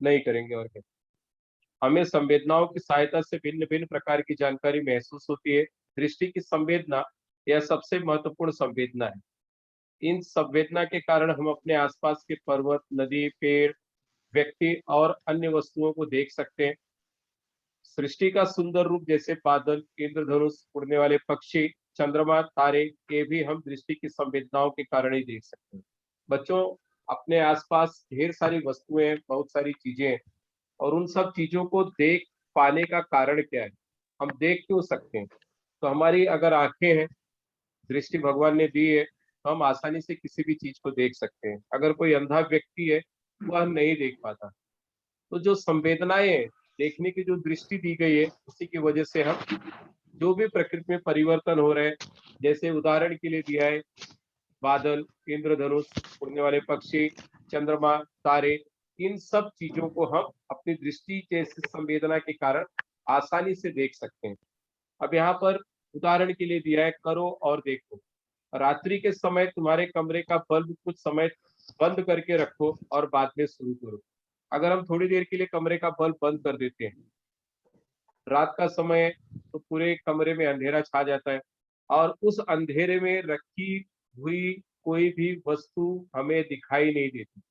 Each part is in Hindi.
नहीं करेंगे। और क्या, हमें संवेदनाओं की सहायता से भिन्न भिन्न प्रकार की जानकारी महसूस होती है। दृष्टि की संवेदना यह सबसे महत्वपूर्ण संवेदना है। इन संवेदना के कारण हम अपने आसपास के पर्वत, नदी, पेड़, व्यक्ति और अन्य वस्तुओं को देख सकते हैं। सृष्टि का सुंदर रूप जैसे बादल, इंद्रधनुष, उड़ने वाले पक्षी, चंद्रमा, तारे, ये भी हम दृष्टि की संवेदनाओं के कारण ही देख सकते हैं। बच्चों, अपने आसपास ढेर सारी वस्तुएं हैं, बहुत सारी चीजें हैं, और उन सब चीजों को देख पाने का कारण क्या है? हम देख क्यों सकते हैं? तो हमारी अगर आंखें हैं, दृष्टि भगवान ने दी है, तो हम आसानी से किसी भी चीज को देख सकते हैं। अगर कोई अंधा व्यक्ति है, वह नहीं देख पाता। तो जो संवेदनाएं हैं, देखने की जो दृष्टि दी गई है, उसी की वजह से हम जो भी प्रकृति में परिवर्तन हो रहे हैं, जैसे उदाहरण के लिए दिया है बादल, इंद्रधनुष, उड़ने वाले पक्षी, चंद्रमा, तारे, इन सब चीजों को हम अपनी दृष्टि जैसी संवेदना के कारण आसानी से देख सकते हैं। अब यहाँ पर उदाहरण के लिए दिया है, करो और देखो। रात्रि के समय तुम्हारे कमरे का बल्ब कुछ समय बंद करके रखो और बाद में शुरू करो। अगर हम थोड़ी देर के लिए कमरे का बल्ब बंद कर देते हैं, रात का समय है, तो पूरे कमरे में अंधेरा छा जाता है, और उस अंधेरे में रखी हुई कोई भी वस्तु हमें दिखाई नहीं देती।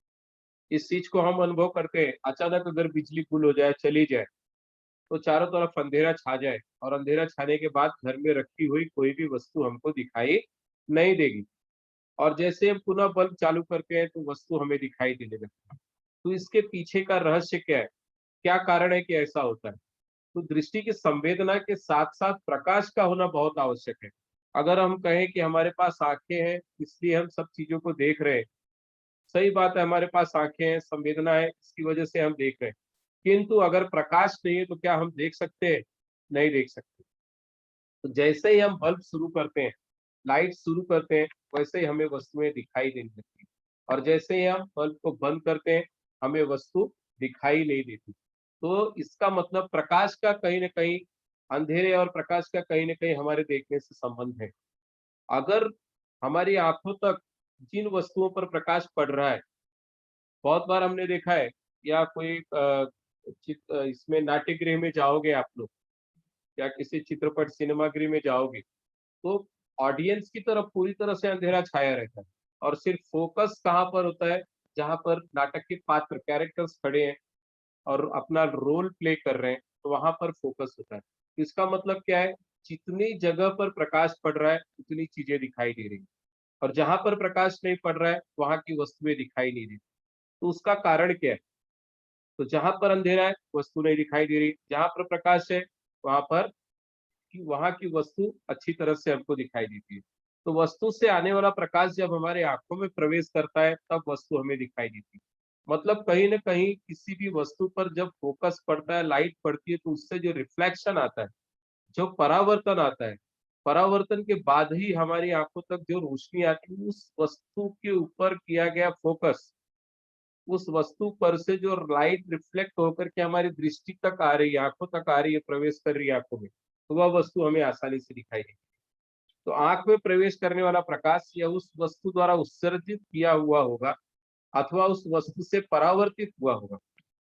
इस चीज को हम अनुभव करते हैं। अचानक अगर बिजली गुल हो जाए, चली जाए, तो चारों तरफ अंधेरा छा जाए, और अंधेरा छाने के बाद घर में रखी हुई कोई भी वस्तु हमको दिखाई नहीं देगी, और जैसे हम पुनः बल्ब चालू करते हैं, तो वस्तु हमें दिखाई देने लगती है। तो इसके पीछे का रहस्य क्या है? क्या कारण है कि ऐसा होता है? तो दृष्टि की संवेदना के साथ साथ प्रकाश का होना बहुत आवश्यक है। अगर हम कहें कि हमारे पास आंखें हैं, इसलिए हम सब चीजों को देख रहे हैं, सही बात है, हमारे पास आंखें हैं, संवेदना है, इसकी वजह से हम देख रहे हैं। किंतु अगर प्रकाश नहीं है, तो क्या हम देख सकते हैं? नहीं देख सकते। तो जैसे ही हम बल्ब शुरू करते हैं, लाइट शुरू करते हैं, वैसे ही हमें वस्तुएं दिखाई देने लगती हैं, और जैसे ही हम बल्ब को बंद करते हैं, हमें वस्तु दिखाई नहीं देती। तो इसका मतलब प्रकाश का कहीं ना कहीं, अंधेरे और प्रकाश का कहीं ना कहीं हमारे देखने से संबंध है। अगर हमारी आंखों तक जिन वस्तुओं पर प्रकाश पड़ रहा है, बहुत बार हमने देखा है, या कोई इसमें नाट्यगृह में जाओगे आप लोग, या किसी चित्रपट सिनेमागृह में जाओगे, तो ऑडियंस की तरफ पूरी तरह से अंधेरा छाया रहता है, और सिर्फ फोकस कहाँ पर होता है? जहां पर नाटक के पात्र, कैरेक्टर्स खड़े हैं और अपना रोल प्ले कर रहे हैं, तो वहां पर फोकस होता है। इसका मतलब क्या है? जितनी जगह पर प्रकाश पड़ रहा है, उतनी चीजें दिखाई दे रही हैं, और जहां पर प्रकाश नहीं पड़ रहा है, वहां की वस्तुएं दिखाई नहीं देती। तो उसका कारण क्या है? तो जहां पर अंधेरा है, वस्तु नहीं दिखाई दे रही, जहां पर प्रकाश है, वहां पर वहां की वस्तु अच्छी तरह से हमको दिखाई देती है। तो वस्तु से आने वाला प्रकाश जब हमारे आंखों में प्रवेश करता है, तब वस्तु हमें दिखाई देती है। मतलब कहीं ना कहीं किसी भी वस्तु पर जब फोकस पड़ता है, लाइट पड़ती है, तो उससे जो रिफ्लेक्शन आता है, जो परावर्तन आता है, परावर्तन के बाद ही हमारी आंखों तक जो रोशनी आती है, उस वस्तु के ऊपर किया गया फोकस, उस वस्तु पर से जो लाइट रिफ्लेक्ट होकर के हमारी दृष्टि तक आ रही है, आंखों तक आ रही है, प्रवेश कर रही है आंखों में, तो वह वस्तु हमें आसानी से दिखाई देगी। तो आंख में प्रवेश करने वाला प्रकाश या उस वस्तु द्वारा उत्सर्जित किया हुआ होगा, अथवा उस वस्तु से परावर्तित हुआ होगा।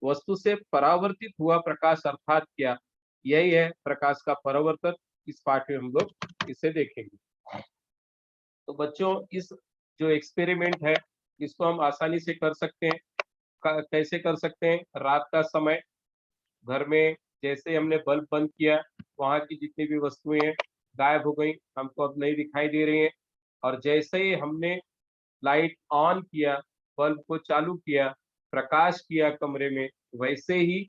वस्तु से परावर्तित हुआ प्रकाश अर्थात क्या? यही है प्रकाश का परावर्तन। इस पाठ में हम लोग इसे देखेंगे। तो बच्चों, इस जो एक्सपेरिमेंट है, इसको हम आसानी से कर सकते हैं। कैसे कर सकते हैं? रात का समय, घर में जैसे ही हमने बल्ब बंद किया, वहां की जितनी भी वस्तुएं हैं गायब हो गई, हमको अब नहीं दिखाई दे रही हैं। और जैसे ही हमने लाइट ऑन किया, बल्ब को चालू किया, प्रकाश किया कमरे में, वैसे ही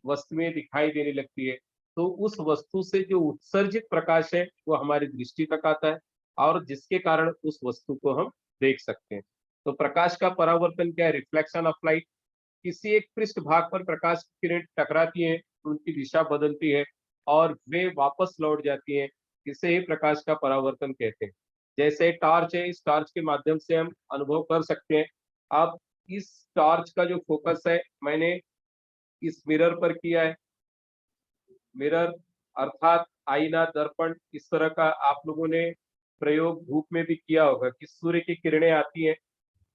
वस्तुएं दिखाई देने लगती है। तो उस वस्तु से जो उत्सर्जित प्रकाश है, वो हमारी दृष्टि तक आता है, और जिसके कारण उस वस्तु को हम देख सकते हैं। तो प्रकाश का परावर्तन क्या है? Reflection of light. किसी एक पृष्ठ भाग पर प्रकाश की किरण टकराती है, तो उनकी दिशा बदलती है, और वे वापस लौट जाती हैं। इसे ही प्रकाश का परावर्तन कहते हैं। जैसे टॉर्च है, इस टॉर्च के माध्यम से हम अनुभव कर सकते हैं। अब इस टॉर्च का जो फोकस है, मैंने इस मिरर पर किया है। मिरर अर्थात आईना, दर्पण, इस तरह का आप लोगों ने प्रयोग धूप में भी किया होगा कि सूर्य की किरणें आती हैं,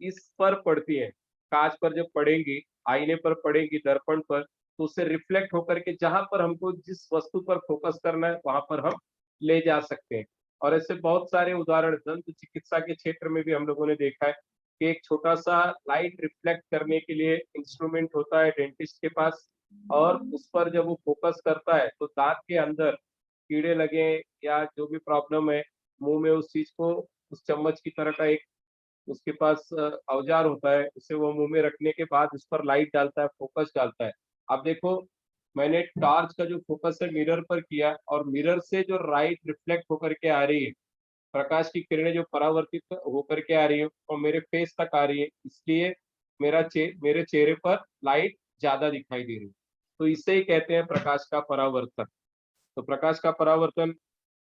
इस पर पड़ती हैं, कांच पर जब पड़ेंगी, आईने पर पड़ेगी, दर्पण पर, तो उससे रिफ्लेक्ट होकर के जहां पर हमको जिस वस्तु पर फोकस करना है वहां पर हम ले जा सकते हैं। और ऐसे बहुत सारे उदाहरण दंत चिकित्सा के क्षेत्र में भी हम लोगों ने देखा है कि एक छोटा सा लाइट रिफ्लेक्ट करने के लिए इंस्ट्रूमेंट होता है डेंटिस्ट के पास, और उस पर जब वो फोकस करता है तो दांत के अंदर कीड़े लगे या जो भी प्रॉब्लम है मुंह में, उस चीज को उस चम्मच की तरह का एक उसके पास औजार होता है, उसे वो मुंह में रखने के बाद उस पर लाइट डालता है, फोकस डालता है। अब देखो, मैंने टॉर्च का जो फोकस है मिरर पर किया, और मिरर से जो लाइट रिफ्लेक्ट होकर के आ रही है, प्रकाश की किरणें जो परावर्तित होकर के आ रही है और मेरे फेस तक आ रही है, इसलिए मेरे चेहरे पर लाइट ज्यादा दिखाई दे रही है। तो इसे ही कहते हैं प्रकाश का परावर्तन। तो प्रकाश का परावर्तन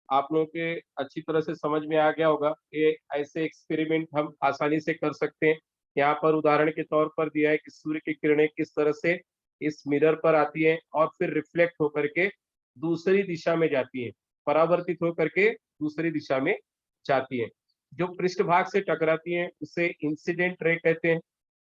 आप लोगों के अच्छी तरह से समझ में आ गया होगा। ये ऐसे एक्सपेरिमेंट हम आसानी से कर सकते हैं। यहाँ पर उदाहरण के तौर पर दिया है कि सूर्य की किरणें किस तरह से इस मिरर पर आती हैं और फिर रिफ्लेक्ट होकर के दूसरी दिशा में जाती हैं, परावर्तित होकर के दूसरी दिशा में जाती हैं। जो पृष्ठभाग से टकराती हैं उसे इंसिडेंट रे कहते हैं।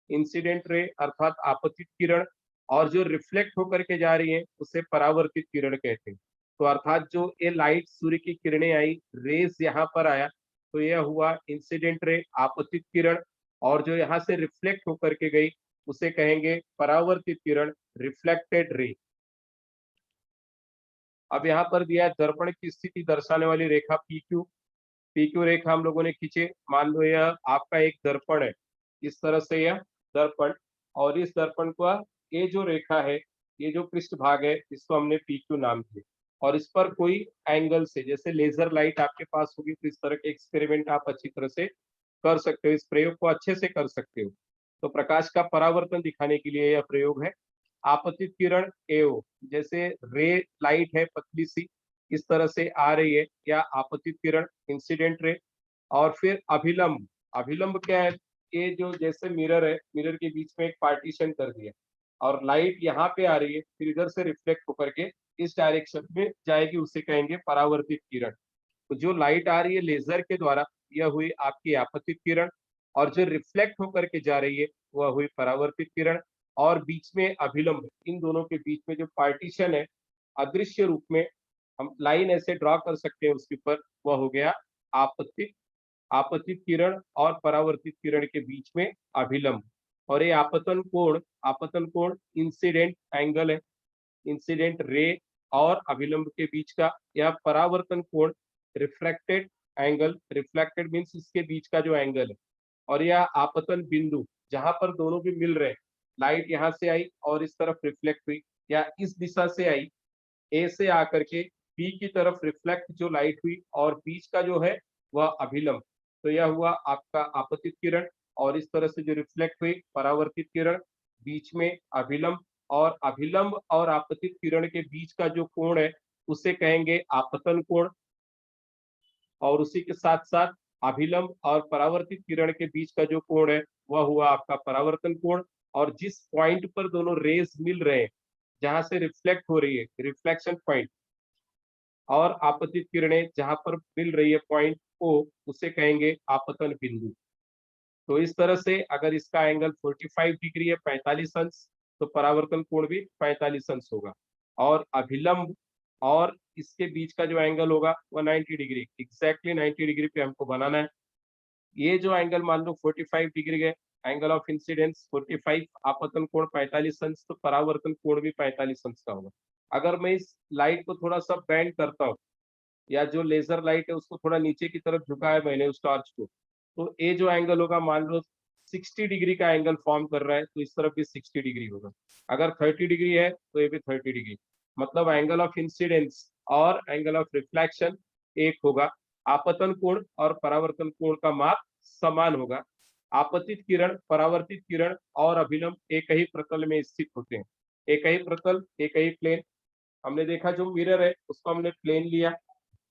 इंसिडेंट रे अर्थात आपतित किरण, और जो रिफ्लेक्ट होकर के जा रही है उसे परावर्तित किरण कहते हैं। तो अर्थात जो ये लाइट सूर्य की किरणें आई, रेस यहाँ पर आया, तो यह हुआ इंसिडेंट रे, आपतित किरण। और जो यहाँ से रिफ्लेक्ट होकर के गई उसे कहेंगे परावर्तित किरण, रिफ्लेक्टेड रे। अब यहाँ पर दिया है दर्पण की स्थिति दर्शाने वाली रेखा PQ। PQ रेखा हम लोगों ने खींचे। मान लो यह आपका एक दर्पण है, इस तरह से यह दर्पण, और इस दर्पण का ये जो रेखा है, ये जो पृष्ठभाग है, इसको हमने PQ नाम दिया। और इस पर कोई एंगल से, जैसे लेजर लाइट आपके पास होगी, तो इस तरह के एक्सपेरिमेंट आप अच्छी तरह से कर सकते हो, इस प्रयोग को अच्छे से कर सकते हो। तो प्रकाश का परावर्तन दिखाने के लिए यह प्रयोग है। आपतित किरण AO, जैसे रे लाइट है पतली सी, इस तरह से आ रही है, या आपतित किरण इंसिडेंट रे। और फिर अभिलंब। अभिलंब क्या है? ये जो जैसे मिरर है, मिरर के बीच में एक पार्टीशन कर दिया और लाइट यहाँ पे आ रही है, फिर इधर से रिफ्लेक्ट होकर के इस डायरेक्शन में जाएगी, उसे कहेंगे परावर्तित किरण। तो जो लाइट आ रही है लेजर के द्वारा, यह हुई आपकी आपतित किरण, और जो रिफ्लेक्ट होकर के जा रही है वह हुई परावर्तित किरण। और बीच में अभिलंब, इन दोनों के बीच में जो पार्टीशन है, अदृश्य रूप में हम लाइन ऐसे ड्रॉ कर सकते हैं उसके ऊपर, वह हो गया आपतित आपतित किरण और परावर्तित किरण के बीच में अभिलंब। और ये आपतन कोण इंसिडेंट एंगल है, इंसिडेंट रे और अभिलंब के बीच का। यह परावर्तन कोण रिफ्रैक्टेड एंगल, रिफ्लेक्टेड मीन्स इसके बीच का जो एंगल है। और यह आपतन बिंदु, जहां पर दोनों भी मिल रहे हैं, लाइट यहाँ से आई और इस तरफ रिफ्लेक्ट हुई, या इस दिशा से आई, ए से आकर के बी की तरफ रिफ्लेक्ट जो लाइट हुई, और बीच का जो है वह अभिलंब। तो यह हुआ आपका आपतित किरण, और इस तरह से जो रिफ्लेक्ट हुई परावर्तित किरण, बीच में अभिलंब। और अभिलंब और आपतित किरण के बीच का जो कोण है उसे कहेंगे आपतन कोण। और उसी के साथ साथ अभिलंब और परावर्तित किरण के बीच का जो कोण है वह हुआ आपका परावर्तन कोण। और जिस पॉइंट पर दोनों रेज मिल रहे हैं, जहां से रिफ्लेक्ट हो रही है, रिफ्लेक्शन पॉइंट, और आपतित किरणें जहां पर मिल रही है पॉइंट O, उसे कहेंगे आपतन बिंदु। तो इस तरह से अगर इसका एंगल 45 डिग्री है, 45 अंश, तो परावर्तन कोण भी 45 अंश होगा। और अभिलंब और इसके बीच का जो एंगल होगा वह 90 डिग्री, एग्जैक्टली 90 डिग्री पे हमको बनाना है। ये जो एंगल मान लो 45 डिग्री है, एंगल ऑफ इंसिडेंस 45, आपतन कोण 45 अंश, तो परावर्तन कोण भी 45 अंश का होगा। अगर मैं इस लाइट को थोड़ा सा बैंड करता हूँ, या जो लेजर लाइट है उसको थोड़ा नीचे की तरफ झुकाया मैंने उस टॉर्च को, तो ये जो एंगल होगा मान लो 60 डिग्री का एंगल फॉर्म कर रहा है, तो इस तरफ भी 60 डिग्री होगा। अगर 30 डिग्री है तो ये भी 30 डिग्री। मतलब एंगल ऑफ इंसिडेंस और एंगल ऑफ रिफ्लेक्शन एक होगा। आपतन कोण और परावर्तन कोण का माप समान होगा। आपतित किरण, परावर्तित किरण और अभिलंब एक ही प्रतल में स्थित होते हैं। एक ही प्रतल, एक ही प्लेन। हमने देखा जो मिरर है उसको हमने प्लेन लिया,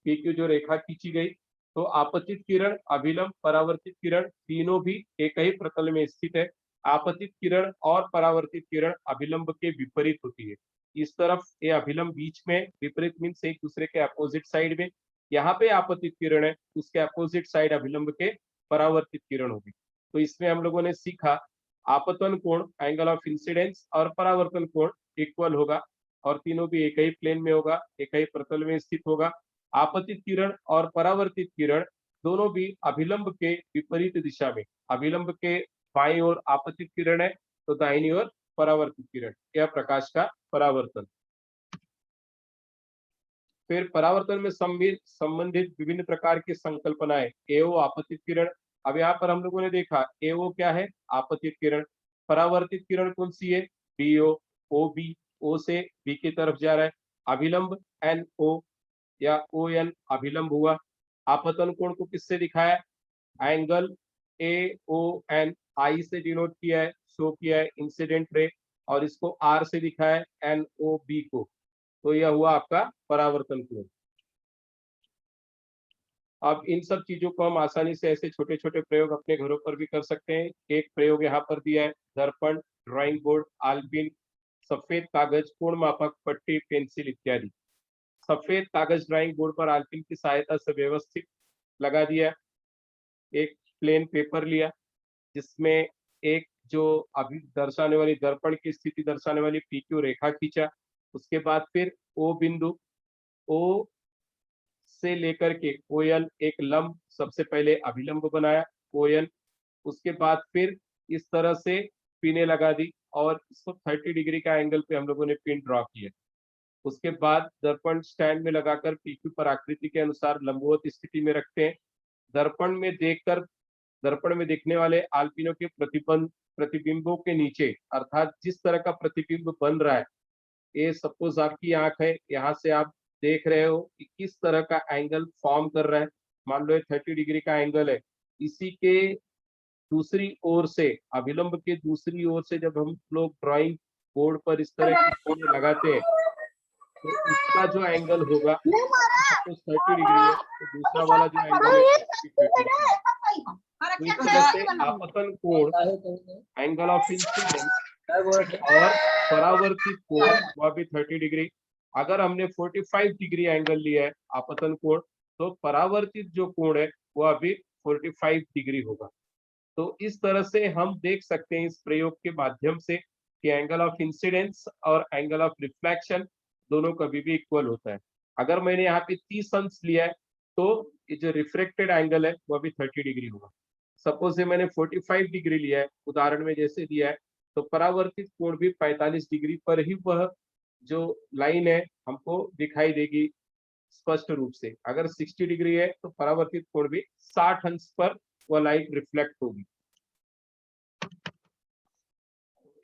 PQ जो रेखा खींची गई, तो आपतित किरण, अभिलंब, परावर्तित किरण तीनों भी एक ही प्रतल में स्थित है। आपतित किरण और परावर्तित किरण अभिलंब के विपरीत होती है। इस तरफ ये अभिलंब बीच में, विपरीत मीन्स एक दूसरे के अपोजिट साइड में। यहाँ पे आपतित किरण है, उसके अपोजिट साइड अभिलंब के परावर्तित किरण होगी। तो इसमें हम लोगों ने सीखा आपतन कोण, एंगल ऑफ इंसिडेंस और परावर्तन कोण इक्वल होगा और तीनों भी एक ही प्लेन में होगा, एक ही प्रतल में स्थित होगा। आपतित किरण और परावर्तित किरण दोनों भी अभिलंब के विपरीत दिशा में, अभिलंब के बाईं ओर आपतित किरण है तो दाहिनी ओर परावर्तित किरण, यह प्रकाश का परावर्तन। फिर परावर्तन में संबंधित विभिन्न प्रकार की संकल्पनाएं, एओ आपतित किरण। अब यहाँ पर हम लोगों ने देखा एओ क्या है, आपतित किरण। परावर्तित किरण कौन सी है, बीओ, ओ बी, ओ से बी की तरफ जा रहा है। अभिलंब एन ओ या ओ एन अभिलंब हुआ। आपतन कोण को किससे दिखाया, एंगल ए ओ एन, आई से डिनोट किया है, शो किया है इंसिडेंट रे, और इसको आर से दिखाया है एन ओ बी को, तो यह हुआ आपका परावर्तन कोण। अब इन सब चीजों को हम आसानी से ऐसे छोटे छोटे प्रयोग अपने घरों पर भी कर सकते हैं। एक प्रयोग यहाँ पर दिया है, दर्पण, ड्राइंग बोर्ड, आलपिन, सफेद कागज, कोण मापक, पट्टी, पेंसिल इत्यादि। सफेद कागज ड्राइंग बोर्ड पर आलपिन की सहायता से व्यवस्थित लगा दिया। एक प्लेन पेपर लिया जिसमें एक जो अभी दर्शाने वाली, दर्पण की स्थिति दर्शाने वाली पीक्यू रेखा खींचा। उसके बाद फिर ओ बिंदु, ओ से लेकर के ओएन एक लंब सबसे पहले अभिलंब बनाया, ओएन। उसके बाद फिर इस तरह से पिने लगा दी और इसको 30 डिग्री का एंगल पे हम लोगों ने पिन ड्रॉ किया। उसके बाद दर्पण स्टैंड में लगाकर पीक्यू पर आकृति के अनुसार लंबवत स्थिति में रखते हैं। दर्पण में देखकर, दर्पण में देखने वाले आलपिनों के प्रतिबिंबों के नीचे, अर्थात जिस तरह का प्रतिबिंब बन रहा है, ये सपोज आपकी आंख है, यहाँ से आप देख रहे हो कि किस तरह का एंगल फॉर्म कर रहा है। मान लो 30 डिग्री का एंगल है, इसी के दूसरी ओर से, अभिलंब के दूसरी ओर से जब हम लोग ड्राइंग बोर्ड पर इस तरह की कोण लगाते हैं तो इसका जो एंगल होगा, सपोज 30 डिग्री है तो दूसरा वाला जो एंगल है 30 डिग्री। तो इस तरह से आपतन कोण, एंगल ऑफ इंसिडेंस और परावर्तित कोण वह भी 30 डिग्री। अगर हमने 45 डिग्री एंगल लिया है आपतन कोण, तो परावर्तित जो कोण है वह भी 45 डिग्री होगा। तो इस तरह से हम देख सकते हैं इस प्रयोग के माध्यम से कि एंगल ऑफ इंसिडेंस और एंगल ऑफ रिफ्लेक्शन दोनों कभी भी इक्वल होता है। अगर मैंने यहाँ पे 30 अंश लिया है तो ये जो रिफ्रेक्टेड एंगल है वह भी 30 डिग्री होगा। सपोज मैंने 45 डिग्री लिया है, उदाहरण में जैसे दिया है, तो परावर्तित कोण भी 45 डिग्री पर ही वह जो लाइन है हमको दिखाई देगी स्पष्ट रूप से। अगर 60 डिग्री है तो परावर्तित कोण भी 60 अंश पर वह लाइट रिफ्लेक्ट होगी।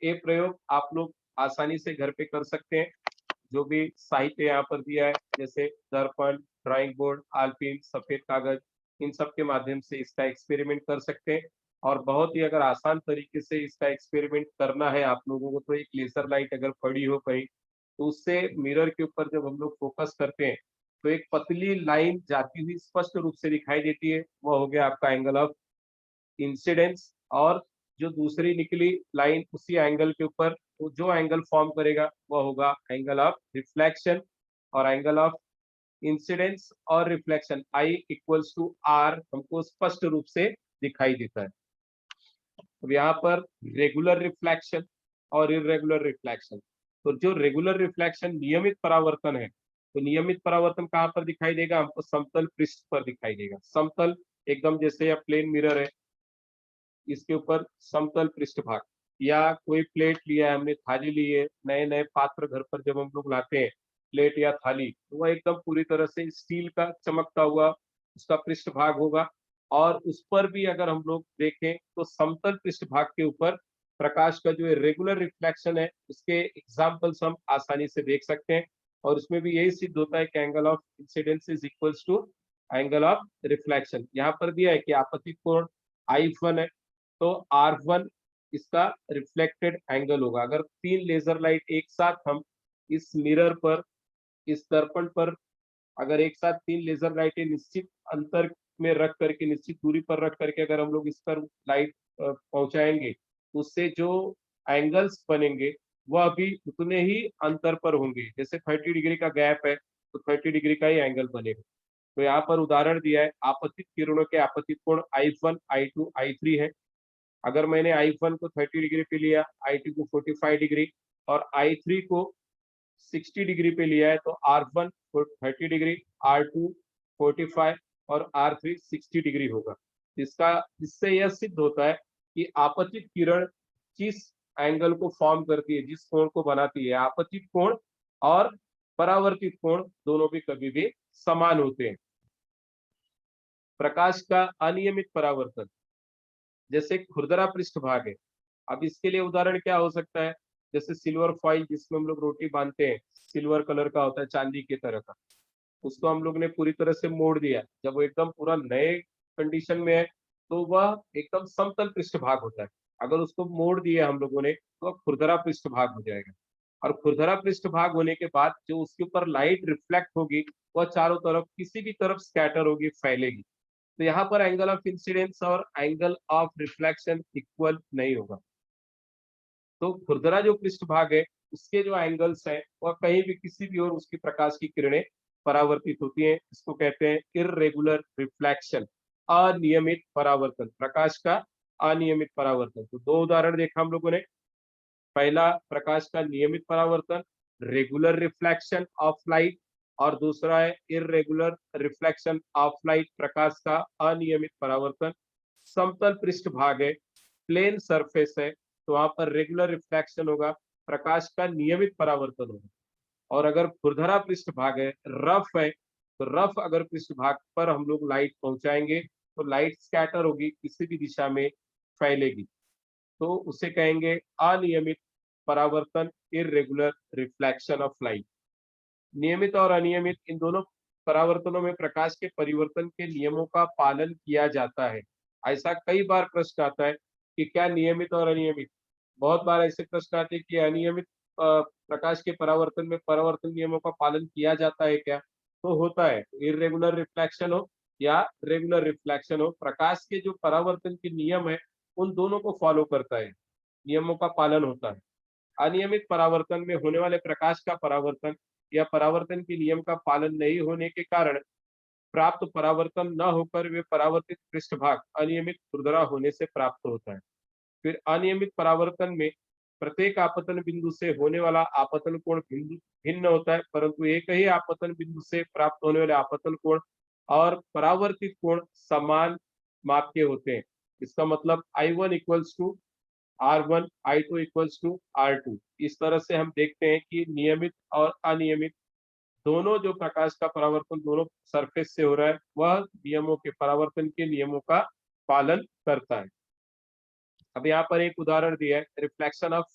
ये प्रयोग आप लोग आसानी से घर पे कर सकते हैं। जो भी साहित्य यहाँ पर दिया है, जैसे दर्पण, ड्राइंग बोर्ड, आलपिन, सफेद कागज, इन सब के माध्यम से इसका एक्सपेरिमेंट कर सकते हैं। और बहुत ही अगर आसान तरीके से इसका एक्सपेरिमेंट करना है आप लोगों को, तो एक लेजर लाइट अगर पड़ी हो कहीं, तो उससे मिरर के ऊपर जब हम लोग फोकस करते हैं तो एक पतली लाइन जाती हुई स्पष्ट रूप से दिखाई देती है, वह हो गया आपका एंगल ऑफ इंसिडेंस। और जो दूसरी निकली लाइन उसी एंगल के ऊपर तो जो एंगल फॉर्म करेगा वह होगा एंगल ऑफ रिफ्लेक्शन। और एंगल ऑफ इंसिडेंस और reflection i equals to r हमको स्पष्ट रूप से दिखाई देता है। अब यहाँ पर रेगुलर रिफ्लेक्शन और इरेगुलर रिफ्लेक्शन, तो जो रेगुलर रिफ्लेक्शन नियमित परावर्तन है, तो नियमित परावर्तन कहाँ पर दिखाई देगा, हमको समतल पृष्ठ पर दिखाई देगा। समतल एकदम जैसे या प्लेन मिरर है, इसके ऊपर समतल पृष्ठभाग, या कोई प्लेट लिया है हमने, थाली ली है, नए नए पात्र घर पर जब हम लोग लाते हैं प्लेट या थाली, तो वह एकदम पूरी तरह से स्टील का चमकता हुआ उसका पृष्ठभाग होगा। और उस पर भी अगर हम लोग देखें तो समतल पृष्ठभाग के ऊपर प्रकाश का जो रेगुलर रिफ्लेक्शन है उसके एग्जाम्पल्स हम आसानी से देख सकते हैं। और उसमें भी यही सिद्ध होता है कि angle of incidence is equals to angle of reflection. यहाँ पर दिया है कि आपतित कोण I1 है तो R1 इसका रिफ्लेक्टेड एंगल होगा। अगर 3 लेजर लाइट एक साथ हम इस मिरर पर, इस दर्पण पर, अगर एक साथ 3 लेजर लाइटें निश्चित अंतर में रख करके, निश्चित दूरी पर रख करके अगर हम लोग इस पर लाइट पहुंचाएंगे तो उससे जो एंगल्स बनेंगे वह भी उतने ही अंतर पर होंगे। जैसे 30 डिग्री का गैप है तो 30 डिग्री का ही एंगल बनेगा। तो यहाँ पर उदाहरण दिया है, आपतित किरणों के आपतित कोण I1, I2, I3 है। अगर मैंने I1 को 30 डिग्री पे लिया, I2 को 45 डिग्री और I3 को 60 डिग्री पे लिया है, तो R1 30 डिग्री, R2 45 और R3 60 डिग्री होगा। इससे यह सिद्ध होता है कि आपतित किरण जिस एंगल को फॉर्म करती है, जिस कोण को बनाती है, आपतित कोण और परावर्तित कोण दोनों भी कभी भी समान होते हैं। प्रकाश का अनियमित परावर्तन, जैसे खुरदरा पृष्ठभाग है। अब इसके लिए उदाहरण क्या हो सकता है? जैसे सिल्वर फॉइल जिसमें हम लोग रोटी बांधते हैं, सिल्वर कलर का होता है, चांदी की तरह का। उसको हम लोग ने पूरी तरह से मोड़ दिया, जब वो एकदम पूरा नए कंडीशन में है तो वह एकदम समतल पृष्ठभाग होता है। अगर उसको मोड़ दिया हम लोगों ने तो वह खुरदरा पृष्ठभाग हो जाएगा। और खुरदरा पृष्ठभाग होने के बाद जो उसके ऊपर लाइट रिफ्लेक्ट होगी वह चारों तरफ किसी भी तरफ स्कैटर होगी, फैलेगी। तो यहाँ पर एंगल ऑफ इंसिडेंस और एंगल ऑफ रिफ्लेक्शन इक्वल नहीं होगा। तो खुरदरा जो पृष्ठभाग है उसके जो एंगल्स है वह कहीं भी किसी भी ओर उसकी प्रकाश की किरणें परावर्तित होती हैं। इसको कहते हैं इररेगुलर रिफ्लेक्शन, अनियमित परावर्तन, प्रकाश का अनियमित परावर्तन। तो दो उदाहरण देखा हम लोगों ने। पहला प्रकाश का नियमित परावर्तन, रेगुलर रिफ्लेक्शन ऑफ लाइट, और दूसरा है इररेगुलर रिफ्लेक्शन ऑफ लाइट, प्रकाश का अनियमित परावर्तन। समतल पृष्ठभाग है, प्लेन सरफेस है, तो वहां पर रेगुलर रिफ्लेक्शन होगा, प्रकाश का नियमित परावर्तन होगा। और अगर खुरदरा पृष्ठभाग है, रफ है, तो रफ अगर पृष्ठभाग पर हम लोग लाइट पहुंचाएंगे तो लाइट स्कैटर होगी, किसी भी दिशा में फैलेगी, तो उसे कहेंगे अनियमित परावर्तन, इररेगुलर रिफ्लेक्शन ऑफ लाइट। नियमित और अनियमित इन दोनों परावर्तनों में प्रकाश के परिवर्तन के नियमों का पालन किया जाता है। ऐसा कई बार प्रश्न आता है कि क्या नियमित और अनियमित, बहुत बार ऐसे प्रश्न आते हैं कि अनियमित प्रकाश के परावर्तन में परावर्तन नियमों का पालन किया जाता है क्या? तो होता है। इरेगुलर रिफ्लेक्शन हो या रेगुलर रिफ्लेक्शन हो, प्रकाश के जो परावर्तन के नियम है उन दोनों को फॉलो करता है, नियमों का पालन होता है। अनियमित परावर्तन में होने वाले प्रकाश का परावर्तन या परावर्तन के नियम का पालन नहीं होने के कारण प्राप्त परावर्तन न होकर वे परावर्तित पृष्ठभाग अनियमित खुरदरा होने से प्राप्त होता है। फिर अनियमित परावर्तन में प्रत्येक आपतन बिंदु से होने वाला आपतन कोण भिन्न होता है, परंतु एक ही आपतन बिंदु से प्राप्त होने वाले आपतन कोण और परावर्तित कोण समान माप के होते हैं। इसका मतलब I1 equals to R1, I2 equals to R2। इस तरह से हम देखते हैं कि नियमित और अनियमित दोनों जो प्रकाश का परावर्तन दोनों सरफेस से हो रहा है वह नियमों के परावर्तन के नियमों का पालन करता है। अब यहाँ पर एक उदाहरण दिया है, reflection of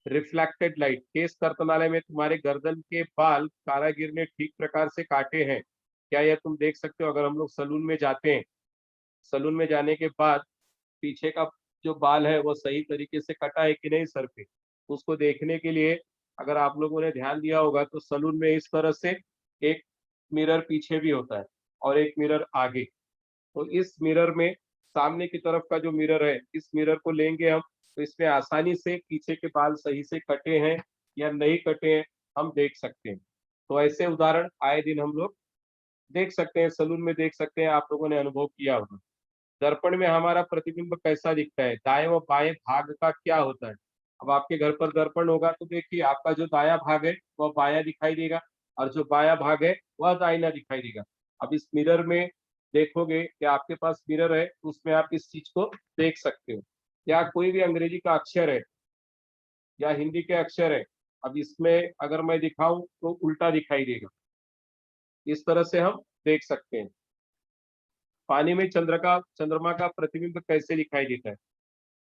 reflected light. Case कर्तनालय में तुम्हारे गर्दन के बाल कारागिर ने ठीक प्रकार से काटे हैं, क्या यह तुम देख सकते हो? अगर हम लोग सलून में जाते हैं, सलून में जाने के बाद पीछे का जो बाल है वो सही तरीके से कटा है कि नहीं सर पे, उसको देखने के लिए अगर आप लोगों ने ध्यान दिया होगा तो सलून में इस तरह से एक मिरर पीछे भी होता है और एक मिरर आगे। तो इस मिरर में सामने की तरफ का जो मिरर है, इस मिरर को लेंगे हम तो इसमें आसानी से पीछे के बाल सही से कटे हैं या नहीं कटे हैं हम देख सकते हैं। तो ऐसे उदाहरण आए दिन हम लोग देख सकते हैं, सलून में देख सकते हैं, आप लोगों ने अनुभव किया होगा। दर्पण में हमारा प्रतिबिंब कैसा दिखता है, दाएं व बाएं भाग का क्या होता है? अब आपके घर पर दर्पण होगा तो देखिए आपका जो दायां भाग है वह बायां दिखाई देगा और जो बायां भाग है वह दाहिना दिखाई देगा। अब इस मिरर में देखोगे कि आपके पास मिरर है तो उसमें आप इस चीज को देख सकते हो। या कोई भी अंग्रेजी का अक्षर है या हिंदी के अक्षर है, अब इसमें अगर मैं दिखाऊं तो उल्टा दिखाई देगा। इस तरह से हम देख सकते हैं। पानी में चंद्रमा का प्रतिबिंब कैसे दिखाई देता है?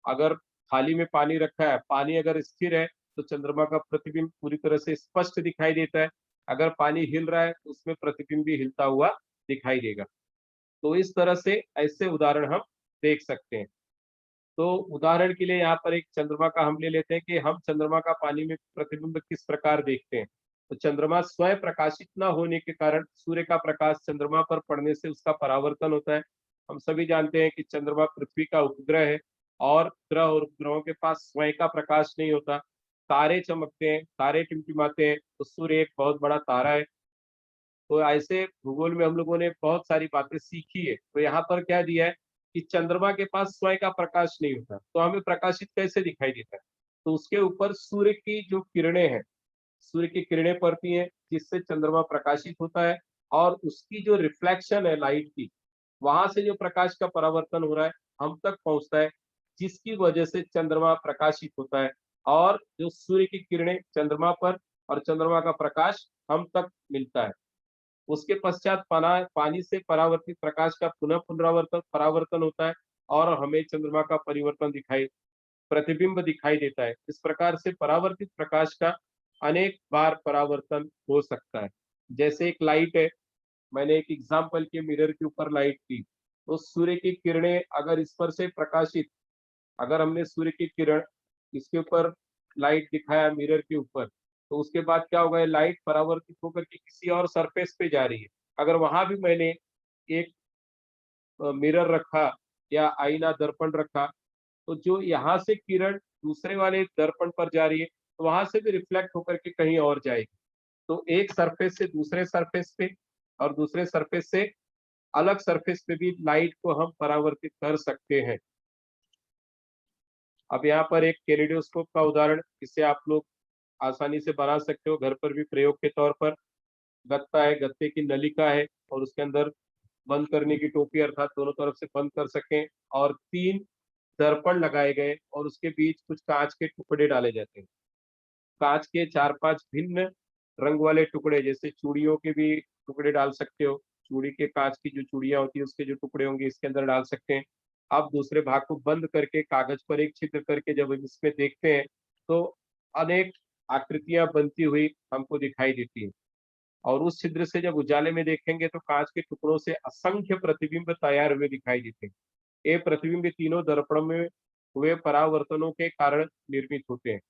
अगर थाली में पानी रखा है, पानी अगर स्थिर है तो चंद्रमा का प्रतिबिंब पूरी तरह से स्पष्ट दिखाई देता है। अगर पानी हिल रहा है तो उसमें प्रतिबिंब भी हिलता हुआ दिखाई देगा। तो इस तरह से ऐसे उदाहरण हम देख सकते हैं। तो उदाहरण के लिए यहाँ पर एक चंद्रमा का हम ले लेते हैं कि हम चंद्रमा का पानी में प्रतिबिंब किस प्रकार देखते हैं। तो चंद्रमा स्वयं प्रकाशित न होने के कारण सूर्य का प्रकाश चंद्रमा पर पड़ने से उसका परावर्तन होता है। हम सभी जानते हैं कि चंद्रमा पृथ्वी का उपग्रह है और ग्रह और उपग्रहों के पास स्वयं का प्रकाश नहीं होता। तारे चमकते हैं, तारे टिमटिमाते हैं, तो सूर्य एक बहुत बड़ा तारा है। तो ऐसे भूगोल में हम लोगों ने बहुत सारी बातें सीखी है। तो यहाँ पर क्या दिया है कि चंद्रमा के पास स्वयं का प्रकाश नहीं होता, तो हमें प्रकाशित कैसे दिखाई देता है? तो उसके ऊपर सूर्य की जो किरणें हैं, सूर्य की किरणें पड़ती हैं, जिससे चंद्रमा प्रकाशित होता है, और उसकी जो रिफ्लेक्शन है लाइट की, वहां से जो प्रकाश का परावर्तन हो रहा है, हम तक पहुंचता है, जिसकी वजह से चंद्रमा प्रकाशित होता है, और जो सूर्य की किरणें चंद्रमा पर और चंद्रमा का प्रकाश हम तक मिलता है। उसके पश्चात पानी से परावर्तित प्रकाश का पुनः पुनरावर्तन परावर्तन होता है, और हमें चंद्रमा का परिवर्तन प्रतिबिंब दिखाई देता है। इस प्रकार से परावर्तित प्रकाश का अनेक बार परावर्तन हो सकता है। जैसे एक लाइट है, मैंने एक एग्जांपल के मिरर के ऊपर लाइट की, तो सूर्य की किरणें अगर इस पर से प्रकाशित, अगर हमने सूर्य की किरण इसके ऊपर लाइट दिखाया मिरर के ऊपर, तो उसके बाद क्या होगा, ये लाइट परावर्तित होकर के किसी और सरफेस पे जा रही है। अगर वहां भी मैंने एक मिरर रखा या आईना दर्पण रखा, तो जो यहाँ से किरण दूसरे वाले दर्पण पर जा रही है, तो वहां से भी रिफ्लेक्ट होकर के कहीं और जाएगी। तो एक सरफेस से दूसरे सरफेस पे और दूसरे सरफेस से अलग सरफेस पे भी लाइट को हम परावर्तित कर सकते हैं। अब यहाँ पर एक कैलिडोस्कोप का उदाहरण, इसे आप लोग आसानी से बना सकते हो घर पर भी प्रयोग के तौर पर। गत्ता है, गत्ते की नलिका है, और उसके अंदर बंद करने की टोपी, अर्थात दोनों तरफ से बंद कर सकें, और 3 दर्पण लगाए गए, और उसके बीच कुछ कांच के टुकड़े डाले जाते हैं। कांच के 4-5 भिन्न रंग वाले टुकड़े, जैसे चूड़ियों के भी टुकड़े डाल सकते हो, चूड़ी के कांच की जो चूड़ियां होती है उसके जो टुकड़े होंगे इसके अंदर डाल सकते हैं। आप दूसरे भाग को बंद करके कागज पर एक छिद्र करके जब हम इसमें देखते हैं, तो अनेक आकृतियां बनती हुई हमको दिखाई देती है, और उस छिद्र से जब उजाले में देखेंगे तो कांच के टुकड़ों से असंख्य प्रतिबिंब तैयार हुए दिखाई देते हैं। ये प्रतिबिंब तीनों दर्पणों में हुए परावर्तनों के कारण निर्मित होते हैं।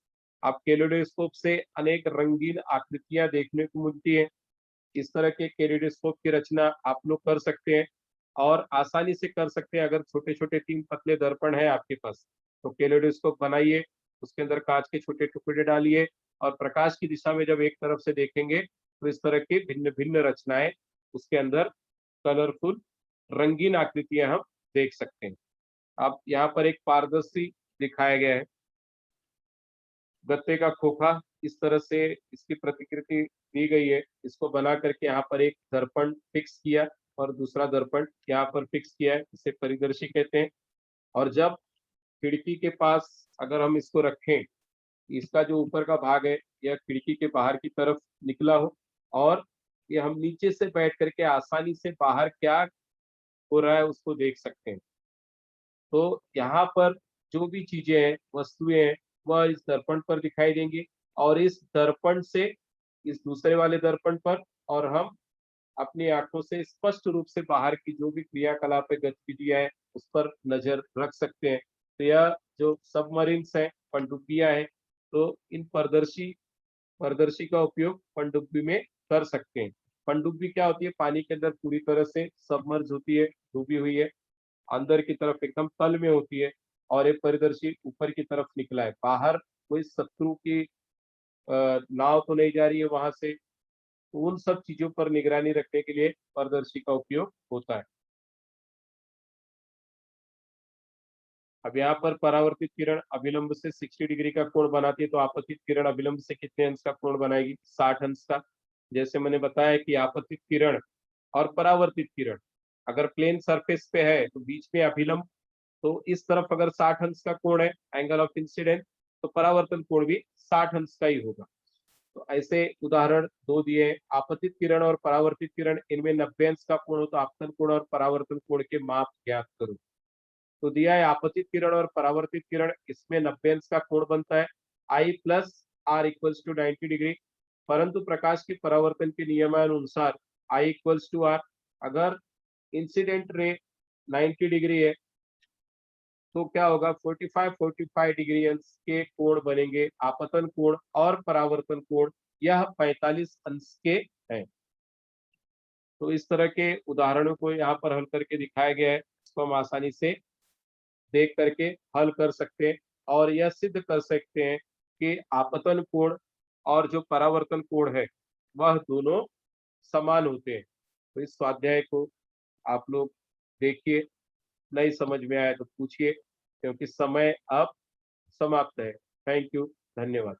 आप कैलिडोस्कोप से अनेक रंगीन आकृतियां देखने को मिलती है। इस तरह के कैलिडोस्कोप की रचना आप लोग कर सकते हैं, और आसानी से कर सकते हैं। अगर छोटे छोटे 3 पतले दर्पण है आपके पास, तो कैलिडोस्कोप बनाइए, उसके अंदर कांच के छोटे टुकड़े डालिए, और प्रकाश की दिशा में जब एक तरफ से देखेंगे, तो इस तरह की भिन्न भिन्न रचनाएं उसके अंदर, कलरफुल रंगीन आकृतियां हम देख सकते हैं। अब यहाँ पर एक पारदर्शी दिखाया गया है, गत्ते का खोखा, इस तरह से इसकी प्रतिकृति दी गई है। इसको बना करके यहाँ पर एक दर्पण फिक्स किया, और दूसरा दर्पण यहाँ पर फिक्स किया है, इसे परिदर्शी कहते हैं। और जब खिड़की के पास अगर हम इसको रखें, इसका जो ऊपर का भाग है यह खिड़की के बाहर की तरफ निकला हो, और ये हम नीचे से बैठ करके आसानी से बाहर क्या हो रहा है उसको देख सकते हैं। तो यहाँ पर जो भी चीजें हैं, वस्तुएं हैं, वह इस दर्पण पर दिखाई देंगी, और इस दर्पण से इस दूसरे वाले दर्पण पर, और हम अपनी आंखों से स्पष्ट रूप से बाहर की जो भी क्रियाकलाप है, गतिविधियां है, उस पर नजर रख सकते हैं। तो यह जो सबमरीन्स है, पनडुब्बियां हैं, तो इन पारदर्शी पारदर्शी का उपयोग पनडुब्बी में कर सकते हैं। पनडुब्बी क्या होती है, पानी के अंदर पूरी तरह से सबमर्ज होती है, डूबी हुई है, अंदर की तरफ एकदम तल में होती है, और एक परिदर्शी ऊपर की तरफ निकला है। बाहर कोई शत्रु की नाव तो नहीं जा रही है वहां से, तो उन सब चीजों पर निगरानी रखने के लिए पारदर्शी का उपयोग होता है। अब यहाँ पर परावर्तित किरण अभिलंब से 60 डिग्री का कोण बनाती है, तो आपतित किरण अभिलंब से कितने अंश का कोण बनाएगी? 60 अंश का। जैसे मैंने बताया कि आपतित किरण और परावर्तित किरण अगर प्लेन सरफेस पे है, तो बीच में अभिलंब, तो इस तरफ अगर 60 अंश का कोण है, एंगल ऑफ इंसिडेंस, तो परावर्तन कोण भी 60 अंश का ही होगा। तो ऐसे उदाहरण 2 दिए हैं। आपतित किरण और परावर्तित किरण, इनमें 90 अंश का कोण हो, तो आपतन कोण और परावर्तन कोण के माप ज्ञात करो। तो दिया है आपतित किरण और परावर्तित किरण, इसमें 90 अंश का कोण बनता है, I plus R equals to 90 degree. परंतु प्रकाश की परावर्तन के नियमानुसार आई इक्वल्स टू आर। अगर इंसिडेंट रे 90 डिग्री है, तो क्या होगा, 45 डिग्री अंश के कोण बनेंगे आपतन कोण और परावर्तन कोण, यह 45 अंश के हैं। तो इस तरह के उदाहरणों को यहाँ पर हल करके दिखाया गया है, इसको हम आसानी से देख करके हल कर सकते हैं, और यह सिद्ध कर सकते हैं कि आपतन कोण और जो परावर्तन कोण है, वह दोनों समान होते हैं। तो इस स्वाध्याय को आप लोग देखिए, नहीं समझ में आया तो पूछिए, क्योंकि समय अब समाप्त है। थैंक यू, धन्यवाद।